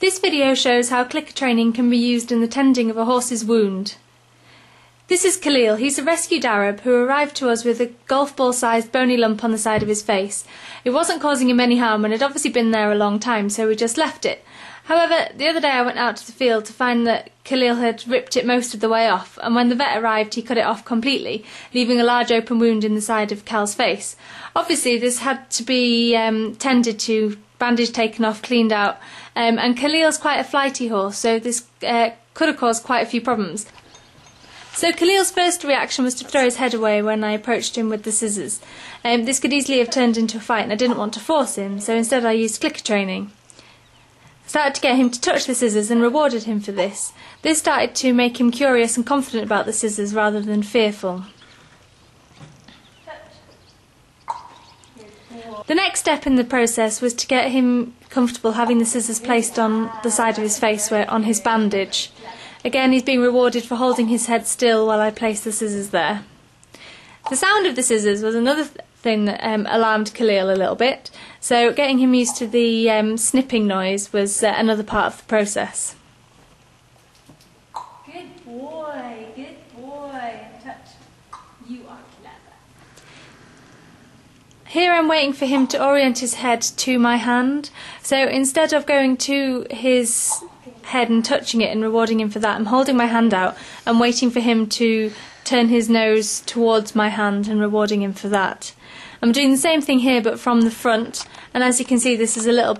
This video shows how clicker training can be used in the tending of a horse's wound. This is Khalil. He's a rescued Arab who arrived to us with a golf ball sized bony lump on the side of his face. It wasn't causing him any harm and had obviously been there a long time, so we just left it. However, the other day I went out to the field to find that Khalil had ripped it most of the way off, and when the vet arrived he cut it off completely, leaving a large open wound in the side of Cal's face. Obviously this had to be tended to, bandage taken off, cleaned out, and Khalil's quite a flighty horse, so this could have caused quite a few problems. So Khalil's first reaction was to throw his head away when I approached him with the scissors. This could easily have turned into a fight and I didn't want to force him, so instead I used clicker training. I started to get him to touch the scissors and rewarded him for this. This started to make him curious and confident about the scissors rather than fearful. The next step in the process was to get him comfortable having the scissors placed on the side of his face, on his bandage. Again, he's being rewarded for holding his head still while I placed the scissors there. The sound of the scissors was another thing that alarmed Khalil a little bit, so getting him used to the snipping noise was another part of the process. Good boy, good boy. Touch. You are clever. Here I'm waiting for him to orient his head to my hand, so instead of going to his head and touching it and rewarding him for that, I'm holding my hand out and waiting for him to turn his nose towards my hand and rewarding him for that. I'm doing the same thing here but from the front, and as you can see this is a little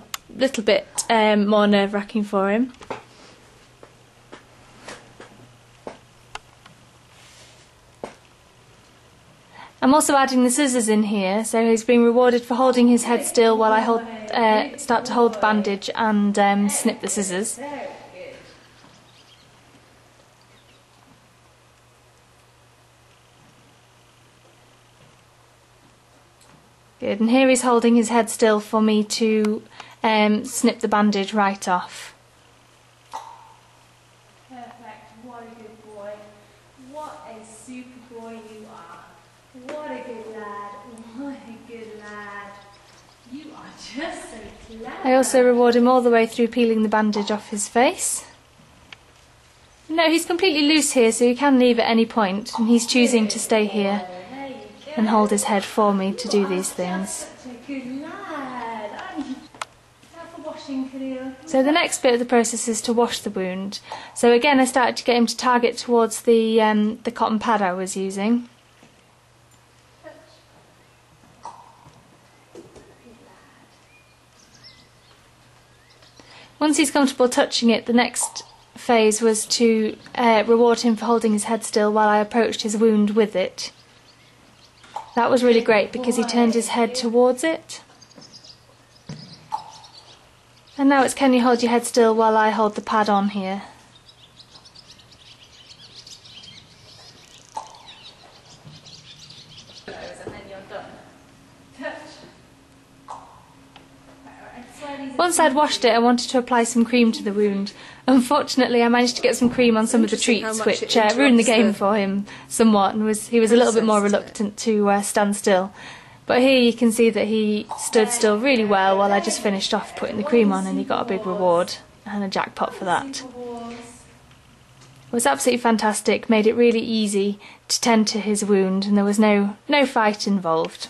bit more nerve-wracking for him. I'm also adding the scissors in here, so he's being rewarded for holding his head still while I start to hold the bandage and snip the scissors. Good, and here he's holding his head still for me to snip the bandage right off. Perfect, what a good boy. What a super boy you are. What a good lad, what a good lad. You are just so clever. I also reward him all the way through peeling the bandage off his face. No, he's completely loose here, so you can leave at any point, and he's choosing to stay here and hold his head for me to do these things. Such a good lad. Now for washing, Khalil. So the next bit of the process is to wash the wound. So again I started to get him to target towards the cotton pad I was using. Once he's comfortable touching it, the next phase was to reward him for holding his head still while I approached his wound with it. That was really great because he turned his head towards it. And now it's can you hold your head still while I hold the pad on here. And then you're done. Touch. Once I'd washed it, I wanted to apply some cream to the wound. Unfortunately, I managed to get some cream on some of the treats, which ruined the game for him somewhat, and he was a little bit more reluctant to stand still. But here you can see that he stood still really well while I just finished off putting the cream on, and he got a big reward and a jackpot for that. It was absolutely fantastic, made it really easy to tend to his wound, and there was no fight involved.